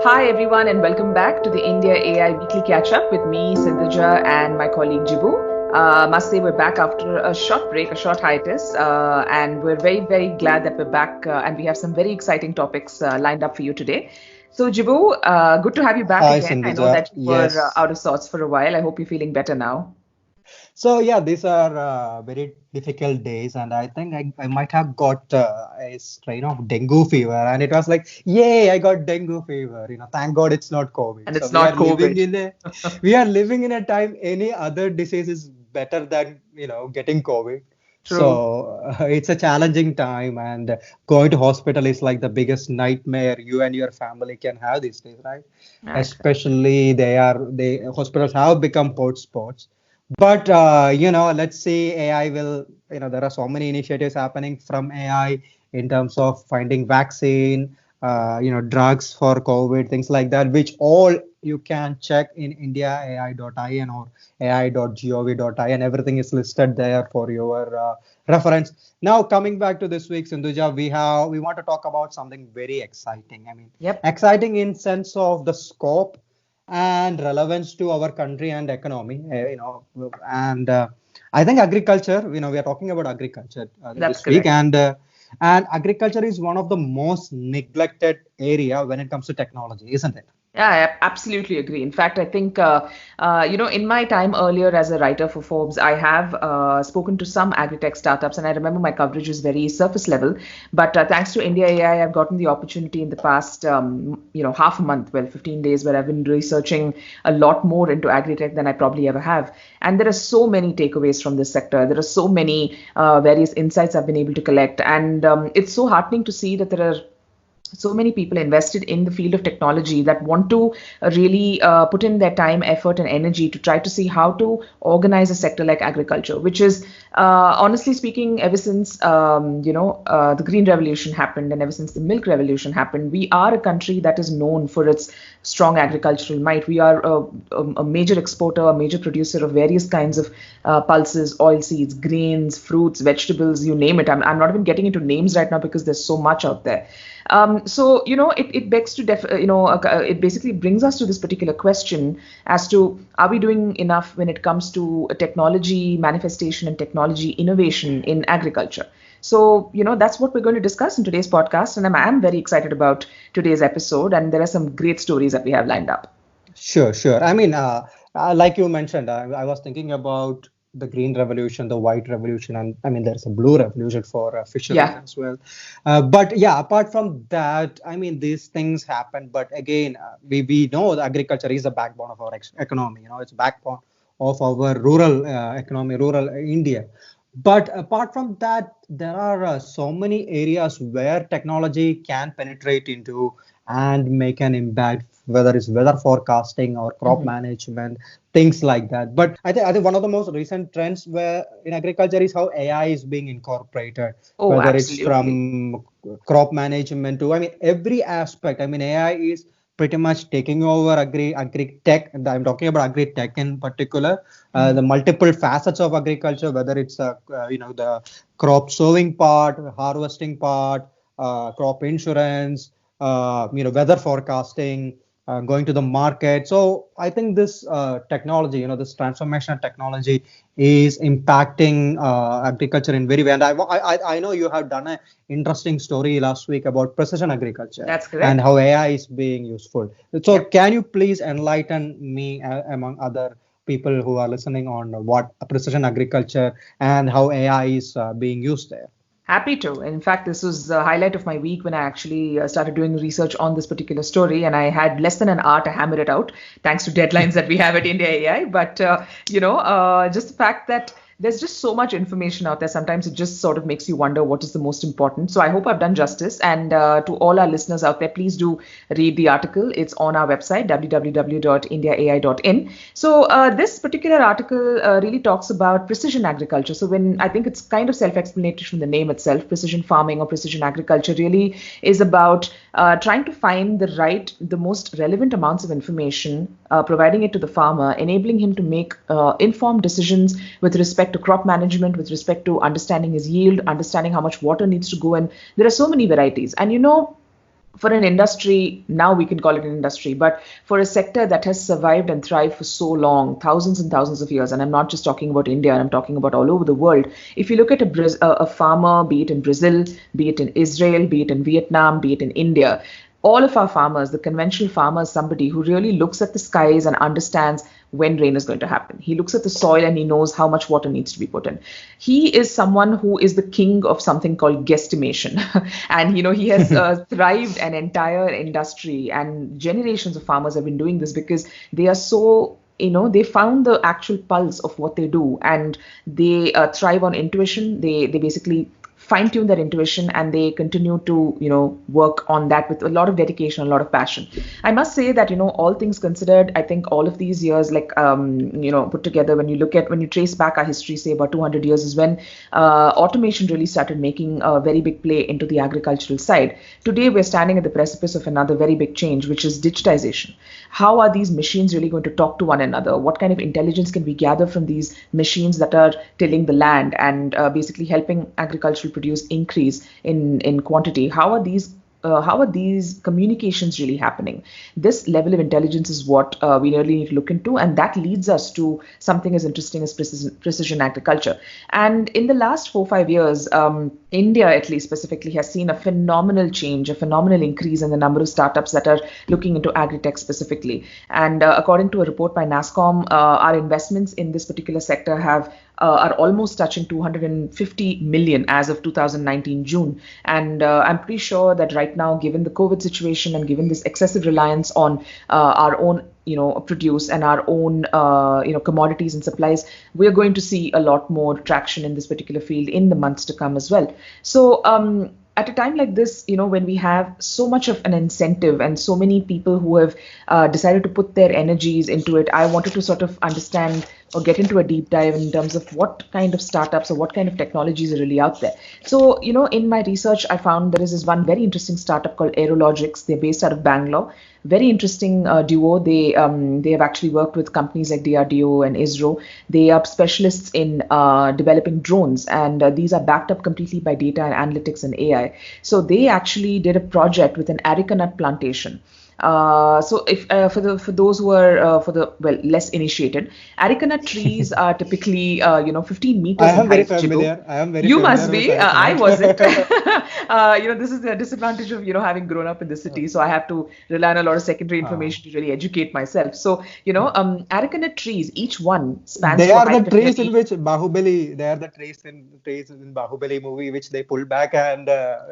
Hi everyone and welcome back to the India AI Weekly Catch Up with me, Sindhuja, and my colleague Jibu. Must say we're back after a short break, a short hiatus, and we're very, very glad that we're back and we have some very exciting topics lined up for you today. So Jibu, good to have you back Hi, again. I know Sindhuja. that you were Yes. out of sorts for a while. I hope you're feeling better now. So yeah, these are very difficult days, and I think I might have got a strain of dengue fever, and it was like, yay, I got dengue fever. Thank God it's not COVID. And So it's not COVID. we are living in a time any other disease is better than getting COVID. True. So it's a challenging time, and going to hospital is like the biggest nightmare you and your family can have these days, right? Right. Especially they hospitals have become hotspots. But let's see, AI will, there are so many initiatives happening from AI in terms of finding vaccine, drugs for COVID, things like that, which all you can check in indiaai.in or ai.gov.in. Everything is listed there for your reference. Now, coming back to this week, Sindhuja, we want to talk about something very exciting. I mean, Yep. exciting in sense of the scope and relevance to our country and economy. And I think agriculture. We are talking about agriculture That's this week, correct. and agriculture is one of the most neglected area when it comes to technology, isn't it? Yeah, I absolutely agree. In fact, I think, in my time earlier as a writer for Forbes, I have spoken to some agri-tech startups, and I remember my coverage was very surface level. But thanks to India AI, I've gotten the opportunity in the past, half a month, well, 15 days, where I've been researching a lot more into agri-tech than I probably ever have. And there are so many takeaways from this sector. There are so many various insights I've been able to collect. And it's so heartening to see that there are so many people invested in the field of technology that want to really put in their time, effort, and energy to try to see how to organize a sector like agriculture, which is honestly speaking, ever since the Green Revolution happened and ever since the Milk Revolution happened, we are a country that is known for its strong agricultural might. We are a major exporter, a major producer of various kinds of pulses, oil seeds, grains, fruits, vegetables, you name it. I'm not even getting into names right now because there's so much out there. It begs to, it basically brings us to this particular question as to are we doing enough when it comes to technology manifestation and technology innovation in agriculture? So, that's what we're going to discuss in today's podcast. And I'm very excited about today's episode. And there are some great stories that we have lined up. Sure, sure. I mean, like you mentioned, I was thinking about the green revolution, the white revolution, and I mean, there's a blue revolution for fisheries Yeah. as well. But yeah, apart from that, I mean, these things happen. But again, we know the agriculture is the backbone of our economy. It's backbone of our rural economy, rural India. But apart from that, there are so many areas where technology can penetrate into and make an impact, whether it's weather forecasting or crop Hmm. management, things like that. But I think one of the most recent trends where in agriculture is how AI is being incorporated, Oh, whether it's absolutely. from crop management to, I mean, every aspect. I mean, AI is pretty much taking over agri tech, and I'm talking about agri tech in particular, the multiple facets of agriculture, whether it's the crop sowing part, harvesting part, crop insurance, weather forecasting, going to the market. So I think this technology, this transformational technology is impacting agriculture in very way. And I know you have done an interesting story last week about precision agriculture That's and correct. how AI is being useful. So Yep. can you please enlighten me, among other people who are listening, on what precision agriculture and how AI is being used there? Happy to. In fact, this was the highlight of my week when I actually started doing research on this particular story, and I had less than an hour to hammer it out, thanks to deadlines that we have at India AI. But just the fact that there's just so much information out there. Sometimes it just sort of makes you wonder what is the most important. So I hope I've done justice. And to all our listeners out there, please do read the article. It's on our website, www.indiaai.in. So this particular article really talks about precision agriculture. So when I think it's kind of self-explanatory from the name itself, precision farming or precision agriculture really is about trying to find the most relevant amounts of information, providing it to the farmer, enabling him to make informed decisions with respect to crop management, with respect to understanding his yield, understanding how much water needs to go in. There are so many varieties. And for an industry, now we can call it an industry, but for a sector that has survived and thrived for so long, thousands and thousands of years, and I'm not just talking about India, I'm talking about all over the world. If you look at a farmer, be it in Brazil, be it in Israel, be it in Vietnam, be it in India, all of our farmers, the conventional farmer, is somebody who really looks at the skies and understands when rain is going to happen. He looks at the soil and he knows how much water needs to be put in. He is someone who is the king of something called guesstimation. And, he has thrived an entire industry, and generations of farmers have been doing this because they are so they found the actual pulse of what they do, and they thrive on intuition. They basically fine-tune their intuition, and they continue to work on that with a lot of dedication, a lot of passion. I must say that all things considered, I think all of these years, like put together, when you trace back our history, say about 200 years, is when automation really started making a very big play into the agricultural side. Today we're standing at the precipice of another very big change, which is digitization. How are these machines really going to talk to one another? What kind of intelligence can we gather from these machines that are tilling the land and basically helping agricultural produce increase in quantity? How are these communications really happening? This level of intelligence is what we really need to look into, and that leads us to something as interesting as precision agriculture. And in the last 4-5 years, India, at least specifically, has seen a phenomenal change, a phenomenal increase in the number of startups that are looking into agri-tech specifically. And according to a report by NASSCOM, our investments in this particular sector are almost touching 250 million as of 2019 June. And I'm pretty sure that right now, given the COVID situation and given this excessive reliance on our own produce and our own commodities and supplies, we're going to see a lot more traction in this particular field in the months to come as well. So at a time like this, when we have so much of an incentive and so many people who have decided to put their energies into it, I wanted to sort of understand or get into a deep dive in terms of what kind of startups or what kind of technologies are really out there. So, in my research, I found there is this one very interesting startup called Aerologics. They're based out of Bangalore. Very interesting duo. They have actually worked with companies like DRDO and ISRO. They are specialists in developing drones, and these are backed up completely by data and analytics and AI. So they actually did a project with an areca nut plantation. So if for those who are less initiated, areca nut trees are typically 15 meters I am in very height. familiar. I am very You familiar must with be. areca I nut. wasn't. This is the disadvantage of having grown up in the city. So I have to rely on a lot of secondary information to really educate myself. So areca nut trees, each one spans They to a are the height of trees in nearly. which Bahubali. They are the trees in Bahubali movie which they pull back and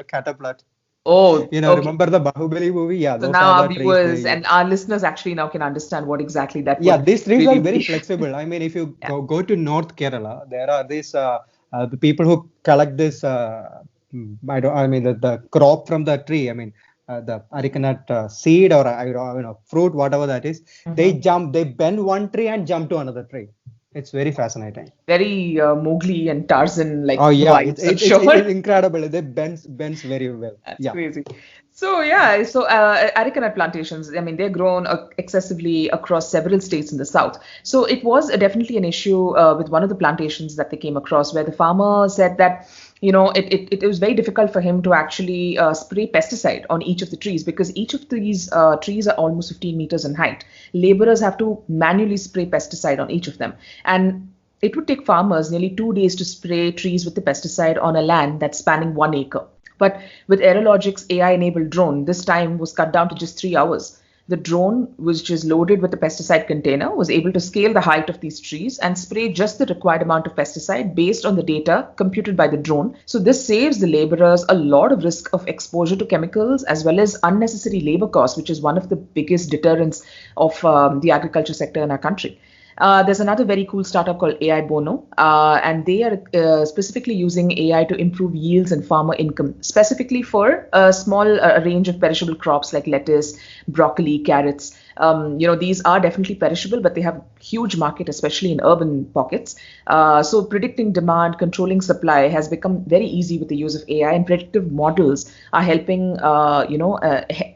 catapult. Oh, okay. Remember the Bahubali movie? Yeah, So those now are our the trees they viewers use. and our listeners actually now can understand what exactly that Yeah, would these trees are really very be. flexible. I mean, if you Yeah. go to North Kerala, there are these the people who collect this. I mean, the crop from the tree. I mean, the areca nut seed or fruit, whatever that is. Mhm. They bend one tree and jump to another tree. It's very fascinating. Very Mowgli and Tarzan Oh like yeah, it's vibes, I'm it's it's, sure. it's incredible. They bends very well. That's Yeah. crazy. So yeah, so areca nut plantations, I mean, they're grown excessively across several states in the south. So it was definitely an issue with one of the plantations that they came across, where the farmer said that it was very difficult for him to actually spray pesticide on each of the trees, because each of these trees are almost 15 meters in height. Laborers have to manually spray pesticide on each of them, and it would take farmers nearly 2 days to spray trees with the pesticide on a land that's spanning 1 acre. But with Aerologic's AI-enabled drone, this time was cut down to just 3 hours. The drone, which is loaded with a pesticide container, was able to scale the height of these trees and spray just the required amount of pesticide based on the data computed by the drone. So this saves the laborers a lot of risk of exposure to chemicals as well as unnecessary labor costs, which is one of the biggest deterrents of the agriculture sector in our country. There's another very cool startup called AI Bono, and they are specifically using AI to improve yields and farmer income, specifically for a small range of perishable crops like lettuce, broccoli, carrots. These are definitely perishable, but they have huge market, especially in urban pockets. So predicting demand, controlling supply has become very easy with the use of AI, and predictive models are helping,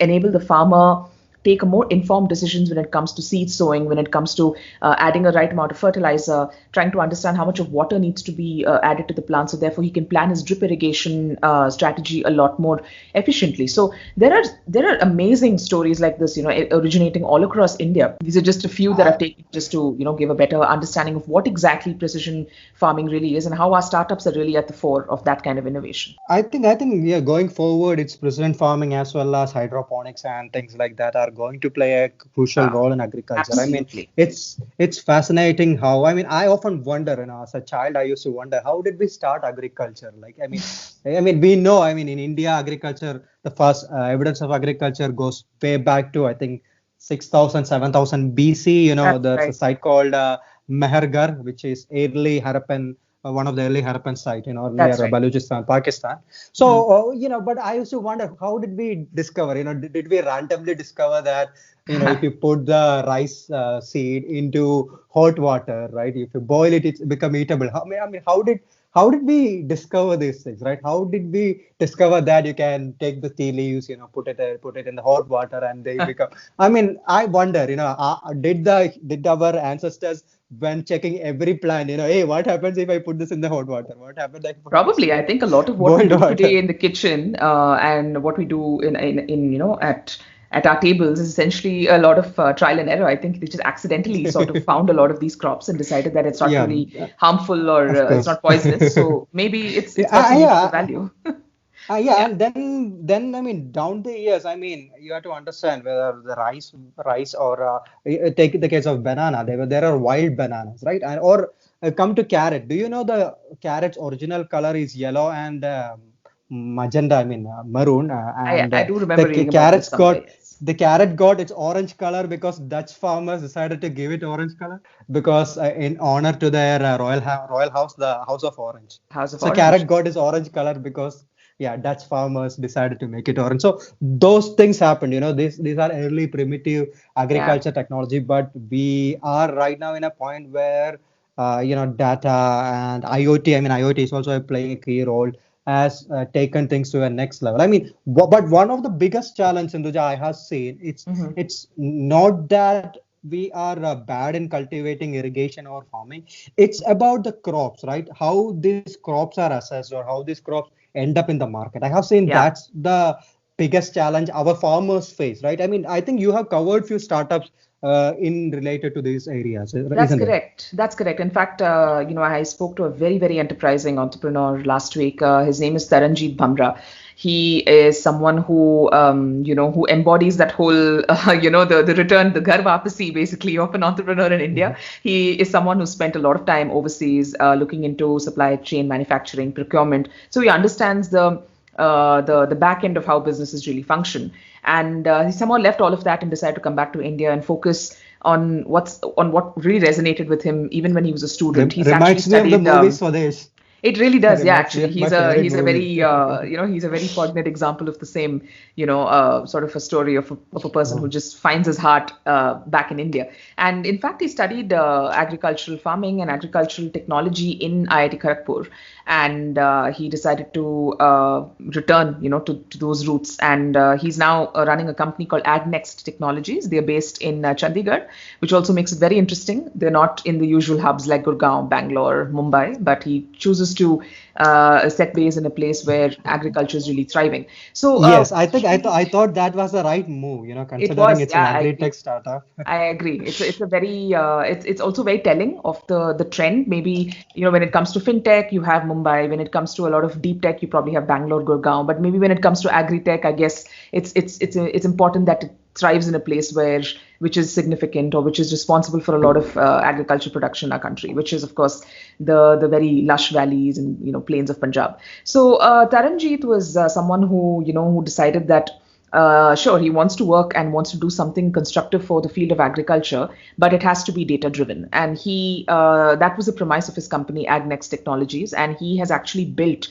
enable the farmer take a more informed decisions when it comes to seed sowing, when it comes to adding a right amount of fertilizer, trying to understand how much of water needs to be added to the plant. So therefore, he can plan his drip irrigation strategy a lot more efficiently. So there are amazing stories like this, originating all across India. These are just a few that I've taken just to give a better understanding of what exactly precision farming really is and how our startups are really at the fore of that kind of innovation. I think yeah, going forward, it's precision farming as well as hydroponics and things like that are going to play a crucial role in agriculture. I mean, Absolutely. it's fascinating how, I mean, I often wonder, as a child, I used to wonder how did we start agriculture? Like, I mean, we know, I mean, in India, agriculture, the first evidence of agriculture goes way back to, I think, 6,000, 7,000 BC. That's There's a right. site called Mehergarh, which is early Harappan, one of the early Harappan site, near That's right. Balochistan, Pakistan. Mhm. So, but I used to wonder, how did we discover, did we randomly discover that, if you put the rice seed into hot water, right? If you boil it, it's become eatable. I mean, how did we discover these things, right? How did we discover that you can take the tea leaves, put it in the hot water and they become? I mean, I wonder, did our ancestors, when checking every plant, hey, what happens if I put this in the hot water? What happens if I put this Probably, in I the think a lot of what we boiled do today water? in the kitchen and what we do at our tables is essentially a lot of trial and error. I think they just accidentally sort of found a lot of these crops and decided that it's not Yeah, really harmful or of it's course. not poisonous. So maybe it's got Yeah, some nutritional yeah, value. yeah, Yeah. and then I mean, down the years, I mean, you have to understand whether the rice or take the case of banana. There are wild bananas, right? And or come to carrot. Do you know the carrot's original color is yellow and magenta? I mean, maroon, and I do the remember ca- reading about this carrots somewhere. got Yes. the carrot got its orange color because Dutch farmers decided to give it orange color because in honor to their royal house, the House of Orange. House of So carrot Orange. got its orange color because, yeah, Dutch farmers decided to make it orange. So those things happened. These are early primitive Yeah. agriculture technology, but we are right now in a point where data and IoT. I mean, IoT is also playing a key role, has taken things to a next level. I mean, but one of the biggest challenge, Sinduja, I have seen, Hmm. it's not that we are bad in cultivating irrigation or farming. It's about the crops, right? How these crops are assessed or how these crops end up in the market. I have seen Yeah. that's the biggest challenge our farmers face, right? I mean, I think you have covered few startups in related to these areas, That's isn't it? correct. That's correct. In fact, I spoke to a very, very enterprising entrepreneur last week. His name is Taranjeet Bhamra. He is someone who embodies that whole, the return, the ghar wapasi, basically, of an entrepreneur in India. Mhm. He is someone who spent a lot of time overseas, looking into supply chain, manufacturing, procurement. So he understands the back end of how businesses really function. And he somehow left all of that and decided to come back to India and focus on what really resonated with him even when he was a student. He's actually Reminds me of the studied. movie Swadesh. It really does, yeah. Reminds me Actually, of my he's a favorite he's a movie. very he's a very poignant example of the same, sort of a story of a person who Oh, just finds his heart back in India. And in fact, he studied agricultural farming and agricultural technology in IIT Kharagpur, and he decided to return, to those roots. And he's now running a company called AgNext Technologies. They're based in Chandigarh, which also makes it very interesting. They're not in the usual hubs like Gurgaon, Bangalore, Mumbai, but he chooses to set base in a place where agriculture is really thriving. So yes, I think I he, thought that was the right move, it considering was, it's an yeah, I agree. agri-tech startup. I agree. It's a very it's also very telling of the trend. Maybe when it comes to fintech, you have Mumbai. When it comes to a lot of deep tech, you probably have Bangalore, Gurgaon. But maybe when it comes to agri tech, I guess it's important that it thrives in a place which is significant or which is responsible for a lot of agriculture production in our country, which is of course the very lush valleys and plains of Punjab. So Taranjeet was someone who decided that sure, he wants to work and wants to do something constructive for the field of agriculture, but it has to be data driven. And that was the premise of his company, AgNext Technologies, and he has actually built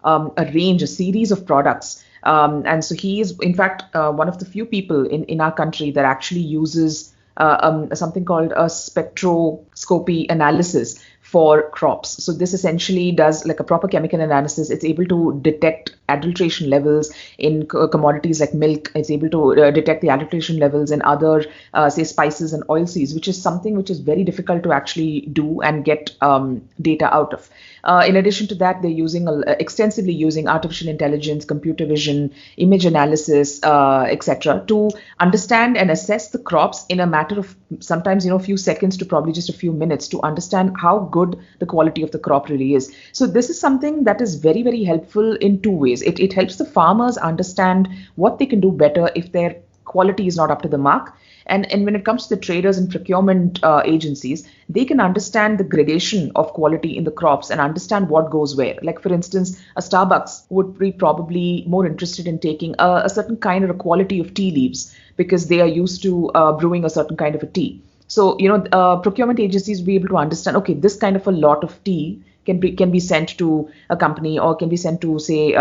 a series of products. And so he is, in fact, one of the few people in our country that actually uses something called a spectroscopy analysis for crops. So this essentially does like a proper chemical analysis. It's able to detect adulteration levels in commodities like milk. It's able to detect the adulteration levels in other, say, spices and oilseeds, which is something which is very difficult to actually do and get data out of. In addition to that, they're using extensively using artificial intelligence, computer vision, image analysis, etc., to understand and assess the crops in a matter of sometimes few seconds to probably just a few minutes to understand how good the quality of the crop really is. So this is something that is very, very helpful in two ways. It helps the farmers understand what they can do better if their quality is not up to the mark. And when it comes to the traders and procurement agencies, they can understand the gradation of quality in the crops and understand what goes where. Like, for instance, a Starbucks would be probably more interested in taking a certain kind or a quality of tea leaves because they are used to brewing a certain kind of a tea. So, procurement agencies will be able to understand, okay, this kind of a lot of tea can be sent to a company or can be sent to, say,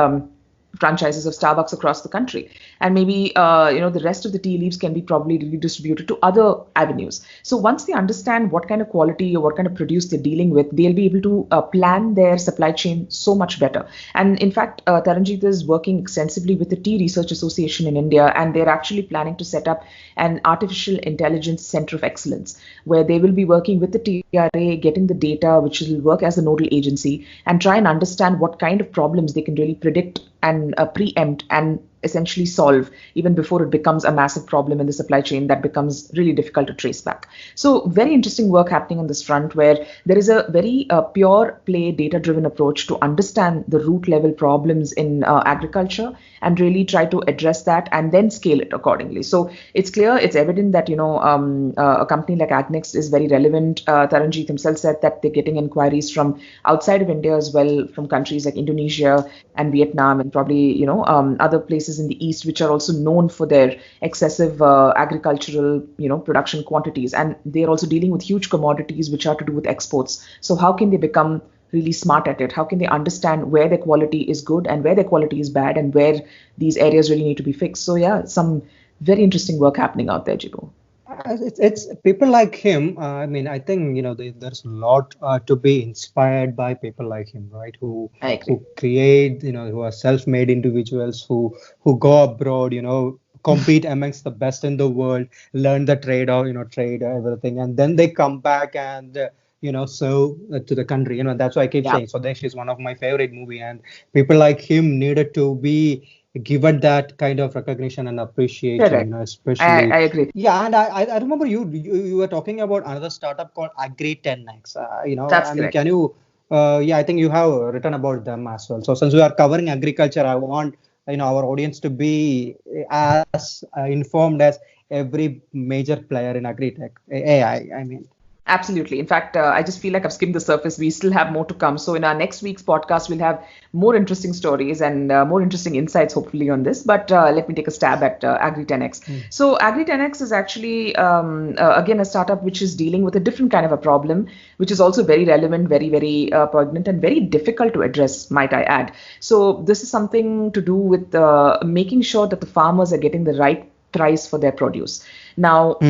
franchises of Starbucks across the country, and maybe the rest of the tea leaves can be probably redistributed to other avenues. So once they understand what kind of quality or what kind of produce they're dealing with, they'll be able to plan their supply chain so much better. And in fact, Taranjeet is working extensively with the Tea Research Association in India, and they're actually planning to set up an artificial intelligence center of excellence where they will be working with the TRA, getting the data, which will work as a nodal agency, and try and understand what kind of problems they can really predict and preempt and essentially solve even before it becomes a massive problem in the supply chain that becomes really difficult to trace back. So very interesting work happening on this front, where there is a very pure play data driven approach to understand the root level problems in agriculture and really try to address that and then scale it accordingly. So it's clear, it's evident that a company like Agnext is very relevant. Taranjeet himself said that they're getting inquiries from outside of India as well, from countries like Indonesia and Vietnam and probably other places in the East, which are also known for their excessive agricultural production quantities, and they're also dealing with huge commodities which are to do with exports. So how can they become really smart at it? How can they understand where their quality is good and where their quality is bad and where these areas really need to be fixed? So yeah, some very interesting work happening out there, Jibo. It's people like him. I think there's a lot to be inspired by people like him, right? Who create, who are self-made individuals who go abroad, compete amongst the best in the world, learn the trade everything, and then they come back and serve to the country. That's why I keep saying Swadeshi is one of my favorite movie, and people like him needed to be given that kind of recognition and appreciation, especially. I agree. Yeah, and I remember you were talking about another startup called Agri10X. That's correct. Can you? I think you have written about them as well. So since we are covering agriculture, I want our audience to be as informed as every major player in agri-tech, AI. Absolutely. In fact, I just feel like I've skimmed the surface. We still have more to come. So in our next week's podcast, we'll have more interesting stories and more interesting insights, hopefully, on this. But let me take a stab at Agri10X. So Agri10X is actually, again, a startup which is dealing with a different kind of a problem, which is also very relevant, very, very poignant, and very difficult to address, might I add. So this is something to do with making sure that the farmers are getting the right price for their produce. Now,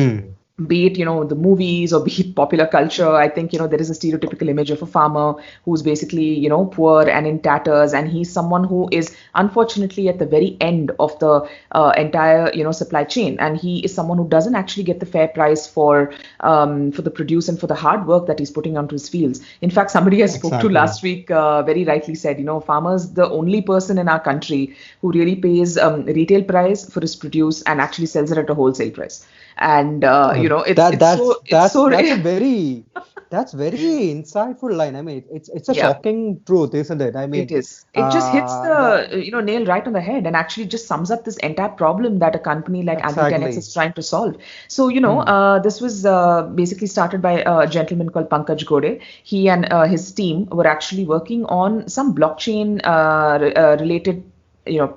be it, the movies or be it popular culture, I think, there is a stereotypical image of a farmer who's basically, poor and in tatters. And he's someone who is unfortunately at the very end of the entire, supply chain. And he is someone who doesn't actually get the fair price for the produce and for the hard work that he's putting onto his fields. In fact, somebody I spoke to last week very rightly said, farmers, the only person in our country who really pays retail price for his produce and actually sells it at a wholesale price. And that's a very insightful line. It's a shocking truth, isn't it? It is. It just hits the nail right on the head and actually just sums up this entire problem that a company like Agri10X is trying to solve. So this was basically started by a gentleman called Pankaj Gode. He and his team were actually working on some blockchain related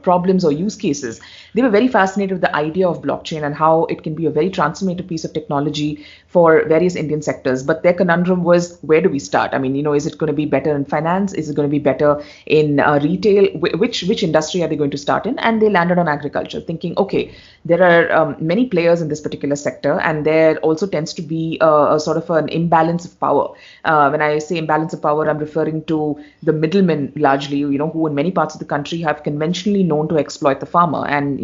problems or use cases, they were very fascinated with the idea of blockchain and how it can be a very transformative piece of technology for various Indian sectors. But their conundrum was, where do we start? I mean, is it going to be better in finance? Is it going to be better in retail? Which industry are they going to start in? And they landed on agriculture, thinking, okay, there are many players in this particular sector, and there also tends to be a sort of an imbalance of power. When I say imbalance of power, I'm referring to the middlemen largely, who in many parts of the country have conventionally known to exploit the farmer, and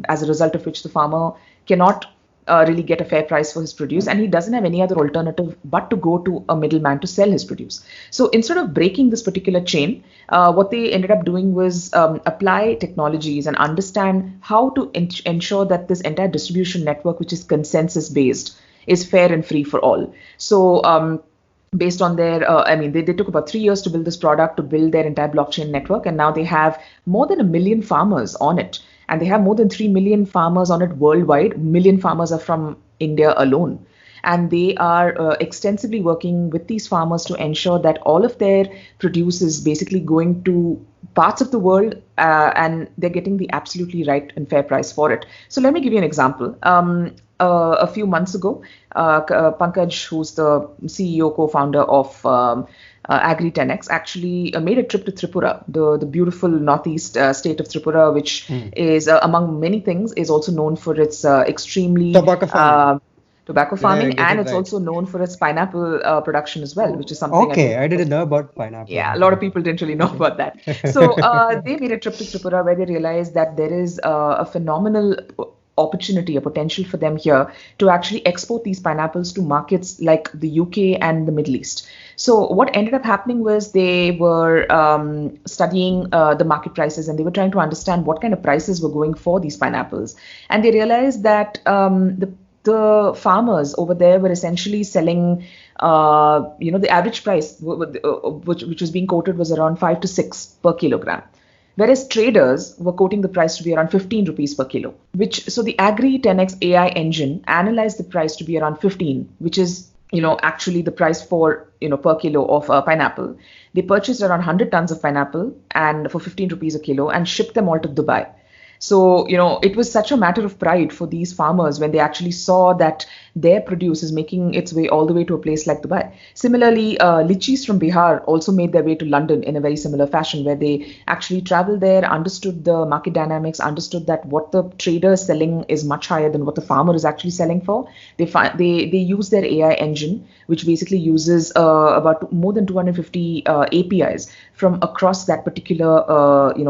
as a result of which the farmer cannot really get a fair price for his produce, and he doesn't have any other alternative but to go to a middleman to sell his produce. So instead of breaking this particular chain, what they ended up doing was apply technologies and understand how to ensure that this entire distribution network, which is consensus based, is fair and free for all. So based on their, they took about 3 years to build this product, to build their entire blockchain network, and now they have more than 1 million farmers on it. And they have more than 3 million farmers on it worldwide. Million farmers are from India alone. And they are extensively working with these farmers to ensure that all of their produce is basically going to parts of the world and they're getting the absolutely right and fair price for it. So let me give you an example. A few months ago, Pankaj, who's the CEO, co-founder of Agri 10x, actually made a trip to Tripura, the beautiful northeast state of Tripura, which is, among many things, is also known for its extremely tobacco farming, and it's also known for its pineapple production as well, which is something. Okay, I didn't know about pineapple. Yeah, a lot of people didn't really know about that. So they made a trip to Tripura where they realized that there is a phenomenal opportunity, a potential for them here to actually export these pineapples to markets like the UK and the Middle East. So what ended up happening was they were studying the market prices, and they were trying to understand what kind of prices were going for these pineapples. And they realized that the farmers over there were essentially selling, the average price which was being quoted was around 5 to 6 per kilogram. Whereas traders were quoting the price to be around 15 rupees per kilo, so the Agri 10x AI engine analyzed the price to be around 15, which is, actually the price for, per kilo of pineapple. They purchased around 100 tons of pineapple and for 15 rupees a kilo and shipped them all to Dubai. So, it was such a matter of pride for these farmers when they actually saw that their produce is making its way all the way to a place like Dubai. Similarly, lychees from Bihar also made their way to London in a very similar fashion, where they actually traveled there, understood the market dynamics, understood that what the trader is selling is much higher than what the farmer is actually selling for. They use their AI engine, which basically uses about more than 250 APIs from across that particular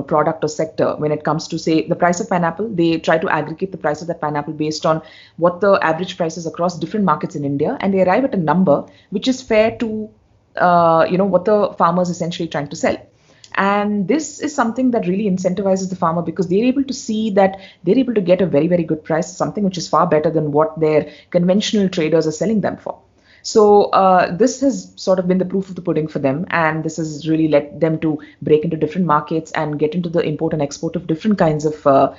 product or sector. When it comes to, say, the price of pineapple, they try to aggregate the price of that pineapple based on what the average price is across different markets in India, and they arrive at a number which is fair to what the farmer is essentially trying to sell. And this is something that really incentivizes the farmer, because they're able to see that they're able to get a very, very good price, something which is far better than what their conventional traders are selling them for. So this has sort of been the proof of the pudding for them, and this has really led them to break into different markets and get into the import and export of different kinds of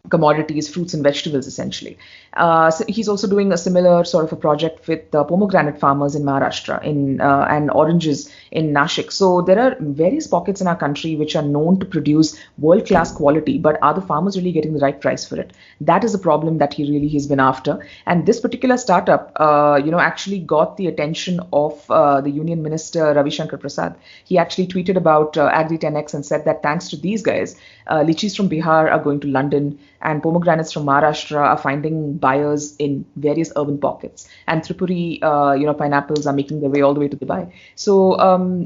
commodities, fruits and vegetables, essentially. So he's also doing a similar sort of a project with pomegranate farmers in Maharashtra and oranges in Nashik. So there are various pockets in our country which are known to produce world-class quality, but are the farmers really getting the right price for it? That is a problem that he's been after. And this particular startup, actually got the attention of the Union Minister Ravi Shankar Prasad. He actually tweeted about Agri 10x and said that thanks to these guys, lychees from Bihar are going to London, and pomegranates from Maharashtra are finding buyers in various urban pockets, and Tripuri, pineapples are making their way all the way to Dubai. So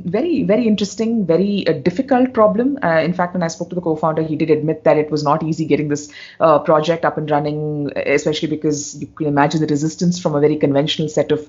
very, very interesting, very difficult problem. In fact, when I spoke to the co-founder, he did admit that it was not easy getting this project up and running, especially because you can imagine the resistance from a very conventional set of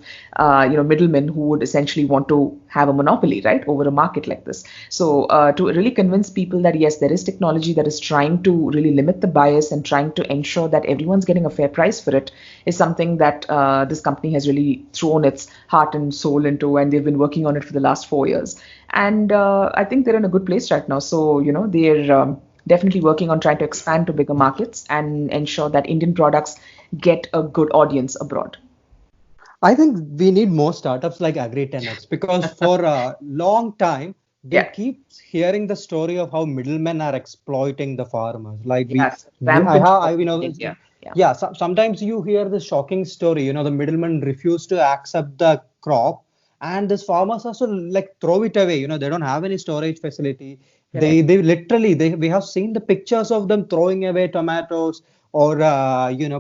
middlemen who would essentially want to have a monopoly, right, over a market like this. So to really convince people that yes, there is technology that is trying to really limit the bias and trying to ensure that everyone's getting a fair price for it is something that this company has really thrown its heart and soul into, and they've been working on it for the last 4 years. And I think they're in a good place right now. So, they're definitely working on trying to expand to bigger markets and ensure that Indian products get a good audience abroad. I think we need more startups like Agri 10x, because for a long time, they Yeah. keep hearing the story of how middlemen are exploiting the farmers. Like Yes. I Rampant have, crop you know, in India. Yeah. yeah. Sometimes you hear the shocking story. You know, the middlemen refuse to accept the crop, and this farmers also like throw it away. You know, they don't have any storage facility. Correct. They literally they we have seen the pictures of them throwing away tomatoes or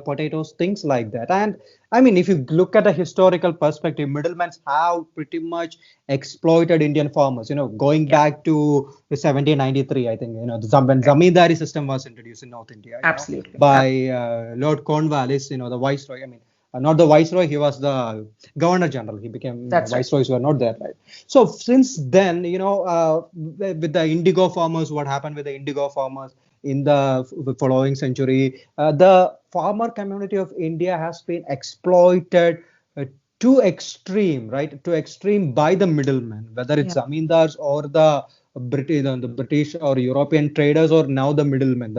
potatoes, things like that. And I mean, if you look at a historical perspective, middlemen have pretty much exploited Indian farmers. You know, going Yeah. back to 1793, I think, you know, when Right. Zamindari system was introduced in North India, you know, Absolutely. by Lord Cornwallis, you know, the viceroy. I mean, not the viceroy, he was the governor general. He became, That's right. viceroys were not there, right? So since then, you know, with the indigo farmers, what happened with the indigo farmers in the following century, the farmer community of India has been exploited uh, to extreme, right? To extreme by the middlemen, whether it's Yeah. zamindars or the British or European traders, or now the middlemen.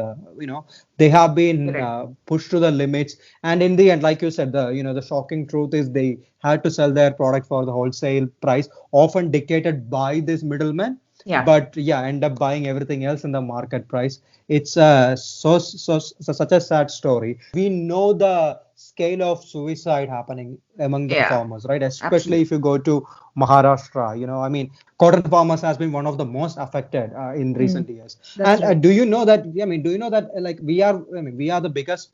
They have been Correct. pushed to the limits, and in the end, like you said, the shocking truth is they had to sell their product for the wholesale price, often dictated by this middleman. Yeah. But yeah, end up buying everything else in the market price. It's such a sad story. We know the scale of suicide happening among the Yeah. farmers, right? Especially if Absolutely. you go to Maharashtra. I mean, cotton farmers has been one of the most affected in Mm. recent years. That's And right. do you know that? I mean, do you know that like we are the biggest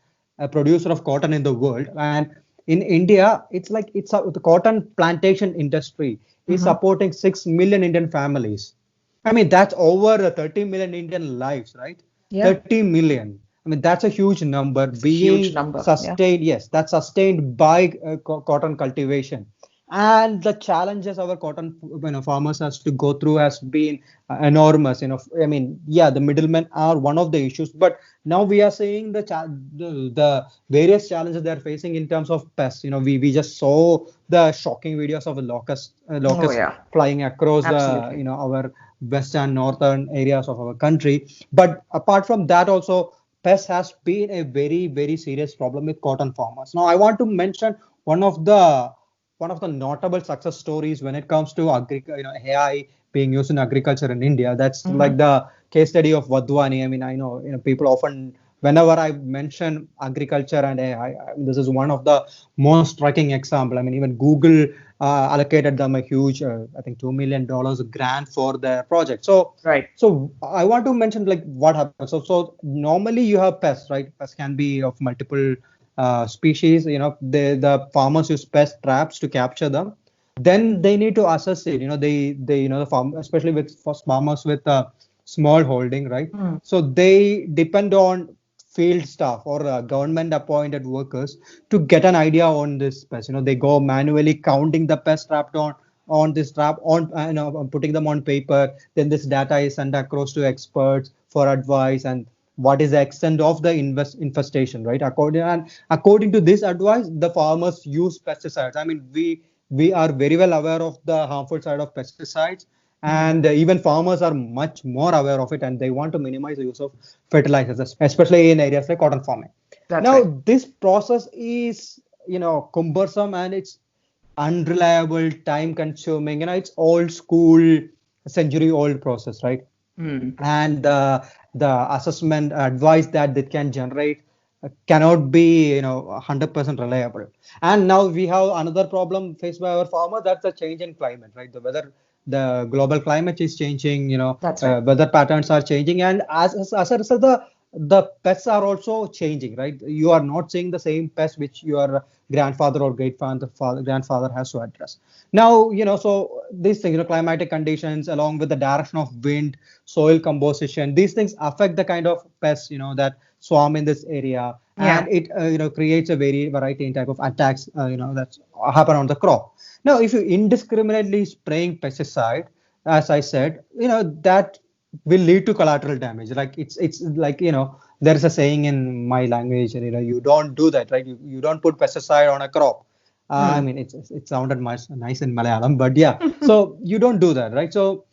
producer of cotton in the world, and in India, the cotton plantation industry is Mm-hmm. supporting 6 million Indian families. I mean, that's over 30 million Indian lives, right? Yeah. 30 million. I mean, that's a huge number It's a huge being number. Yeah. sustained. Yes, that's sustained by cotton cultivation. And the challenges our cotton farmers has to go through has been enormous. I mean, yeah, the middlemen are one of the issues, but now we are seeing the various challenges they are facing in terms of pests. We just saw the shocking videos of a Oh, locust yeah. flying across the Absolutely. our western northern areas of our country. But apart from that also, pest has been a very very serious problem with cotton farmers. Now I want to mention one of the notable success stories when it comes to AI being used in agriculture in India. That's Mm-hmm. like the case study of Vadwani. I mean, I know, people often, whenever I mention agriculture and AI, this is one of the most striking example. I mean, even Google allocated them a huge, I think, $2 million grant for their project. Right. So I want to mention like what happens. So normally you have pests, right? Pests can be of multiple species. The farmers use pest traps to capture them. Then they need to assess it. The farm, especially with for farmers with small holding, right? Mm. So they depend on field staff or government appointed workers to get an idea on this pest. They go manually counting the pest trapped on this trap, on putting them on paper. Then this data is sent across to experts for advice, and what is the extent of the infestation, right? According to this advice, the farmers use pesticides. I mean, we are very well aware of the harmful side of pesticides, Mm. and even farmers are much more aware of it, and they want to minimize the use of fertilizers, especially in areas like cotton farming. That's right. Now this process is cumbersome, and it's unreliable, time consuming. It's old school, century old process, right? Mm. And the assessment advice that they can generate cannot be 100% reliable. And now we have another problem faced by our farmers, that's the change in climate, right? The global climate is changing. That's right. Weather patterns are changing, and as a result, the pests are also changing, right? You are not seeing the same pest which your grandfather or grandfather has to address. Now, so these things, climatic conditions along with the direction of wind, soil composition, these things affect the kind of pests, that swarm in this area, Yeah. and it creates a very variety in type of attacks, that happen on the crop. Now, if you indiscriminately spraying pesticide, as I said, that will lead to collateral damage. Like it's like, there is a saying in my language, you don't do that, right? You don't put pesticide on a crop. I Mm. mean, it sounded much nice in Malayalam, but yeah. So you don't do that, right? So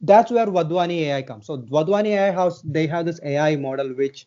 that's where Vadwani AI comes. So Vadwani AI house, they have this AI model which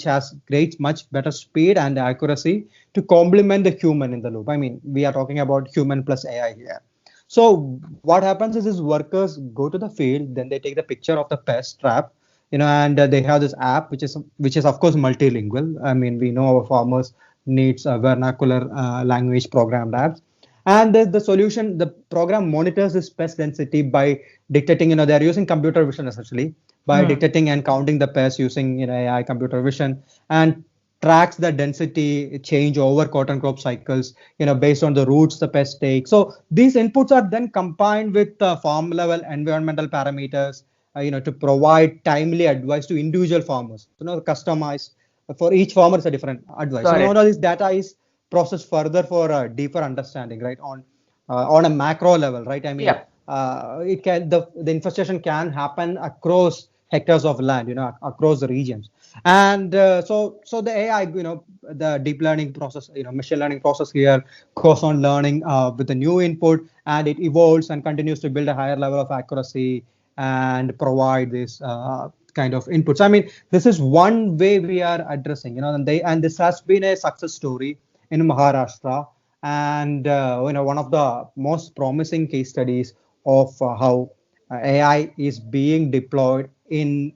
has great much better speed and accuracy to complement the human in the loop. I mean, we are talking about human plus AI here. So what happens is these workers go to the field, then they take the picture of the pest trap, and they have this app which is of course multilingual. I mean, we know our farmers needs vernacular language programmed apps, and the solution, the program monitors this pest density by detecting, they're using computer vision essentially by Hmm. detecting and counting the pests using AI computer vision, and tracks the density change over cotton crop cycles, based on the routes the pest take. So these inputs are then combined with farm level environmental parameters, to provide timely advice to individual farmers, customized for each farmer is a different advice. Got All it. this data is processed further for a deeper understanding, right, on a macro level, right? I mean, Yeah. it can the infestation can happen across hectares of land, across the regions, and so the AI, the deep learning process, machine learning process here goes on learning with the new input, and it evolves and continues to build a higher level of accuracy and provide this kind of inputs. I mean, this is one way we are addressing, and this has been a success story in Maharashtra, and one of the most promising case studies of how AI is being deployed in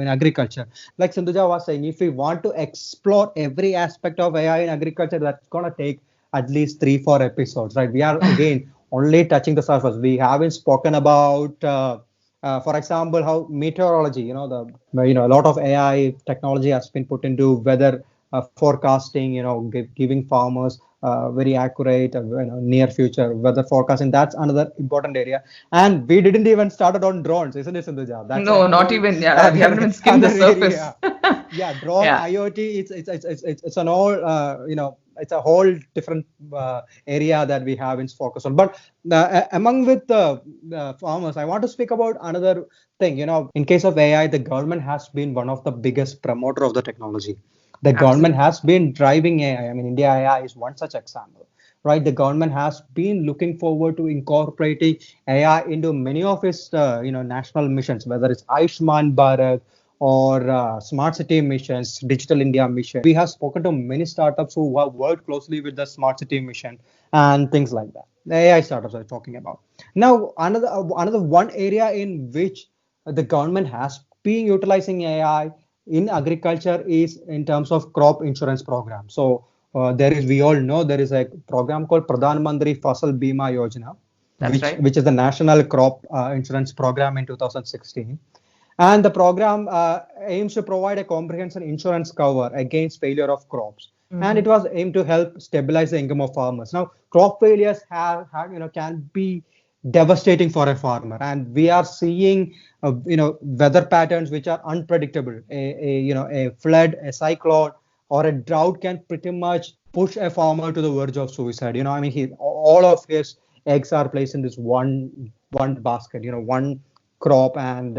agriculture. Like Sindhuja was saying, if we want to explore every aspect of AI in agriculture, that's gonna take at least 3-4 episodes, right? We are again only touching the surface. We haven't spoken about, for example, how meteorology, a lot of AI technology has been put into weather forecasting, giving farmers very accurate, near future weather forecasting. That's another important area. And we didn't even started on drones, isn't it, Sindhuja? That's a No, not whole even. Yeah, we haven't other even skimmed the other surface. area. Yeah, drone Yeah. IoT, it's an all, it's a whole different area that we have in focus on. But among with the farmers, I want to speak about another thing. In case of AI, the government has been one of the biggest promoter of the technology. The government Absolutely. has been driving AI. I mean, India AI is one such example, right? The government has been looking forward to incorporating AI into many of its, national missions, whether it's Ayushman Bharat or smart city missions, digital India mission. We have spoken to many startups who have worked closely with the smart city mission and things like that. The AI startups are talking about. Now, another one area in which the government has been utilizing AI in agriculture is in terms of crop insurance program. So we all know there is a program called Pradhan Mantri Fasal Bima Yojana, That's which right. which is the national crop insurance program in 2016, and the program aims to provide a comprehensive insurance cover against failure of crops. And it Hmm. was aimed to help stabilize the income of farmers. Now, crop failures can be devastating for a farmer, and we are seeing weather patterns which are unpredictable. A flood, a cyclone, or a drought can pretty much push a farmer to the verge of suicide. I mean, all of his eggs are placed in this one basket, one crop, and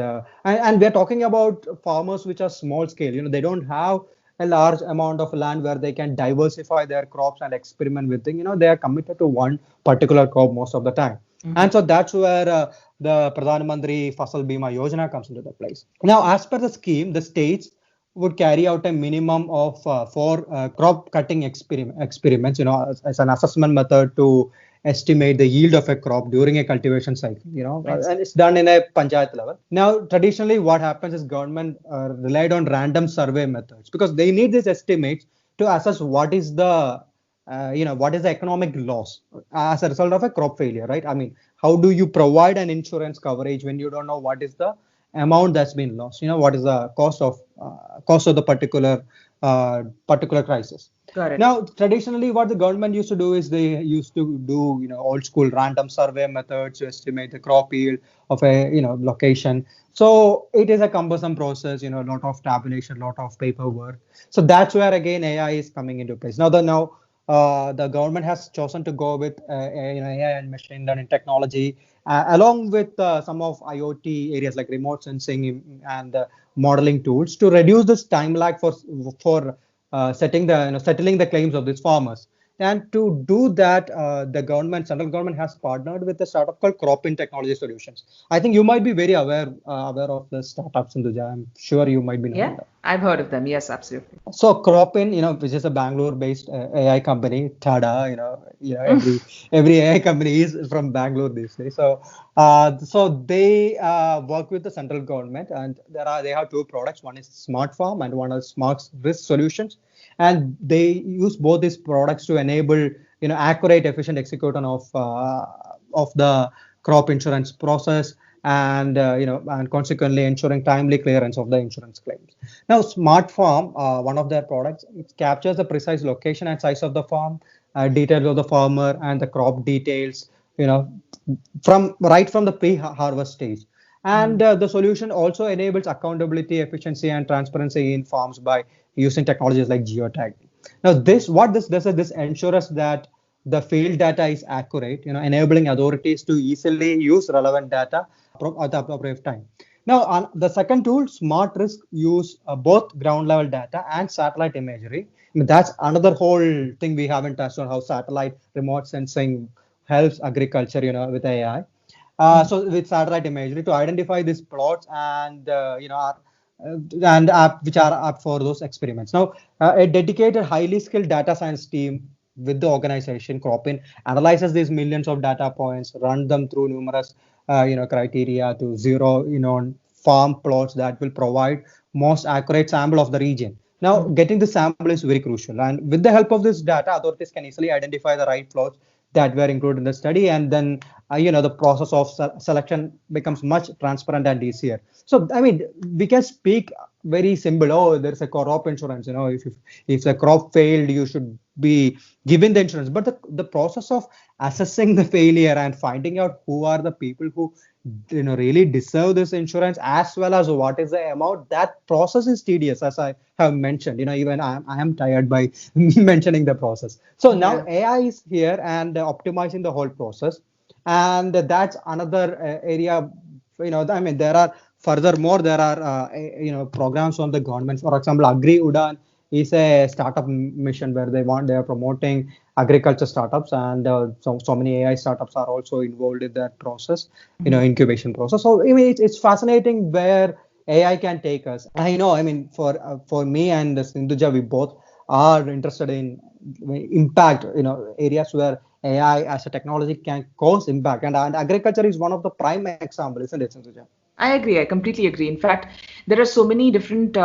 we're talking about farmers which are small scale. They don't have a large amount of land where they can diversify their crops and experiment with things. They are committed to one particular crop most of the time, Hmm. and so that's where the Pradhan Mantri Fasal Bima Yojana comes into the place. Now, as per the scheme, the states would carry out a minimum of four crop cutting experiments, as an assessment method to estimate the yield of a crop during a cultivation cycle, Nice. and it's done in a panchayat level. Now, traditionally, what happens is government relied on random survey methods because they need these estimates to assess what is the economic loss as a result of a crop failure, right? I mean, how do you provide an insurance coverage when you don't know what is the amount that's been lost? What is the cost of the particular crisis? Got it. Now, traditionally, what the government used to do is they used to do, old school random survey methods to estimate the crop yield of a, location. So it is a cumbersome process, a lot of tabulation, a lot of paperwork. So that's where again AI is coming into place. The government has chosen to go with AI and machine learning technology, along with some of IoT areas like remote sensing and modeling tools to reduce this time lag for settling the claims of these farmers. And to do that, the central government has partnered with a startup called Cropin Technology Solutions. I think you might be very aware of the startups, Sindhuja. I'm sure you might be knowing Yeah, that. I've heard of them. Yes, absolutely. So Cropin, which is a Bangalore-based AI company, Tada, every AI company is from Bangalore these days. So they work with the central government, and they have two products. One is Smart Farm, and one is Smart Risk Solutions, and they use both these products to enable accurate, efficient execution of the crop insurance process, and and consequently ensuring timely clearance of the insurance claims. Now, Smart Farm, one of their products, it captures the precise location and size of the farm, details of the farmer, and the crop details, you know, from the pre-harvest stage. And the solution also enables accountability, efficiency, and transparency in farms by using technologies like geotagging. Now, this does is this ensures that the field data is accurate, enabling authorities to easily use relevant data at the appropriate time. Now, on the second tool, Smart Risk, use both ground level data and satellite imagery. I mean, that's another whole thing we haven't touched on, how satellite remote sensing helps agriculture, with AI. So with satellite imagery to identify these plots and which are up for those experiments. Now, a dedicated, highly skilled data science team with the organization Cropin analyzes these millions of data points, run them through numerous criteria to zero on farm plots that will provide most accurate sample of the region. Now, getting the sample is very crucial, and with the help of this data, authorities can easily identify the right plots that were included in the study, and then the process of selection becomes much transparent and easier. So I mean, we can speak very simple. Oh, there's a crop insurance. If the crop failed, you should be given the insurance. But the process of assessing the failure and finding out who are the people who really deserve this insurance, as well as what is the amount, that process is tedious, as I have mentioned. Even I am tired by mentioning the process. So now AI is here and optimizing the whole process, and that's another area. I mean, furthermore there are programs from the government. For example, Agri Udan is a startup mission where they are promoting agriculture startups, and so many AI startups are also involved in that process, incubation process. So I mean, it's fascinating where AI can take us. I mean, for me and Sindhuja, we both are interested in impact, areas where AI as a technology can cause impact, and agriculture is one of the prime example, isn't it, Sindhuja? I agree. I completely agree. In fact, there are so many different,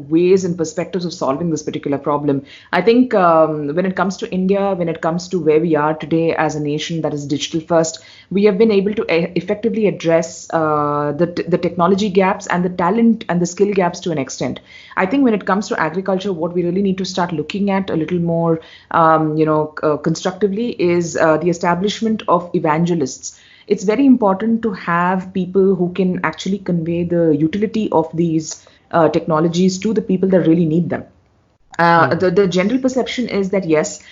ways and perspectives of solving this particular problem. I think when it comes to India, when it comes to where we are today as a nation that is digital first, we have been able to effectively address the technology gaps and the talent and the skill gaps to an extent. I think when it comes to agriculture, what we really need to start looking at a little more, constructively is the establishment of evangelists. It's very important to have people who can actually convey the utility of these technologies to the people that really need them. The general perception is that yes,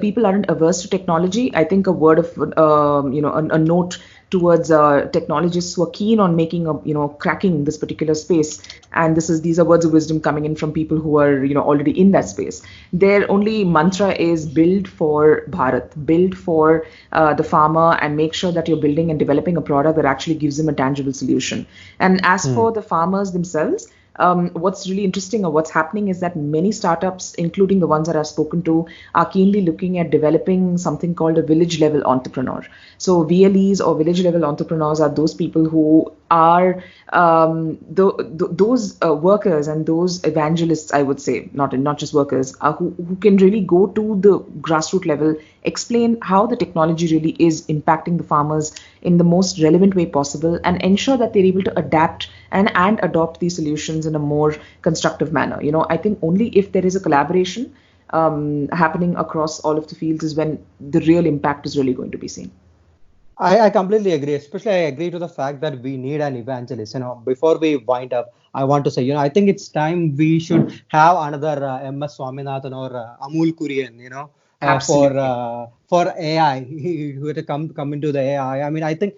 people aren't averse to technology. I think a word of a note towards technologists who are keen on making cracking this particular space, and these are words of wisdom coming in from people who are already in that space. Their only mantra is build for Bharat, build for the farmer, and make sure that you're building and developing a product that actually gives them a tangible solution. And as for the farmers themselves, what's really interesting or what's happening is that many startups, including the ones that I've spoken to, are keenly looking at developing something called a village level entrepreneur. So VLEs or village level entrepreneurs are those people who are those workers and those evangelists, I would say, not just workers, who can really go to the grassroots level, explain how the technology really is impacting the farmers in the most relevant way possible, and ensure that they're able to adapt and adopt these solutions in a more constructive manner. I think only if there is a collaboration happening across all of the fields is when the real impact is really going to be seen. I completely agree. Especially, I agree to the fact that we need an evangelist. Before we wind up, I want to say, I think it's time we should have another MS Swaminathan or Amul Kurian, for AI, who to come into the AI. I mean, I think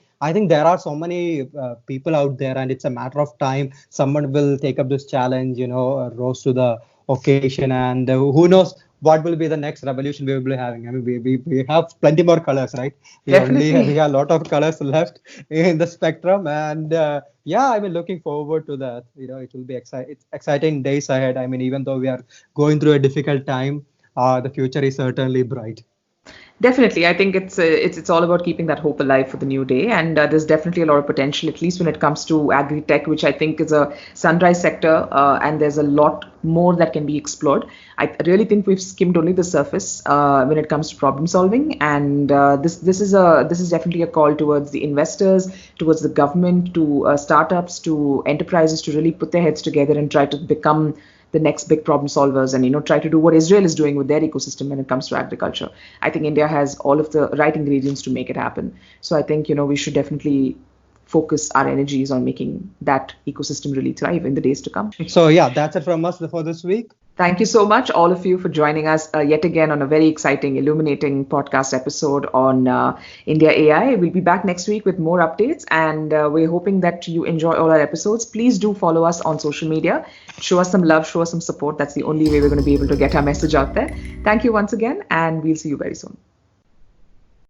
there are so many people out there, and it's a matter of time someone will take up this challenge, rose to the occasion, and who knows what will be the next revolution we will be having. I mean, we have plenty more colors, right? We Definitely. have a lot of colors left in the spectrum, and yeah, I mean, looking forward to that. It will be it's exciting days ahead. I mean, even though we are going through a difficult time, the future is certainly bright. Definitely, I think it's all about keeping that hope alive for the new day, and there's definitely a lot of potential, at least when it comes to agri-tech, which I think is a sunrise sector, and there's a lot more that can be explored. I really think we've skimmed only the surface when it comes to problem solving, and this is definitely a call towards the investors, towards the government, to startups, to enterprises to really put their heads together and try to become the next big problem solvers, and try to do what Israel is doing with their ecosystem when it comes to agriculture. I think India has all of the right ingredients to make it happen. So I think we should definitely focus our energies on making that ecosystem really thrive in the days to come. So yeah, that's it from us for this week. Thank you so much, all of you, for joining us yet again on a very exciting, illuminating podcast episode on India AI. We'll be back next week with more updates, and we're hoping that you enjoy all our episodes. Please do follow us on social media. Show us some love, show us some support. That's the only way we're going to be able to get our message out there. Thank you once again, and we'll see you very soon.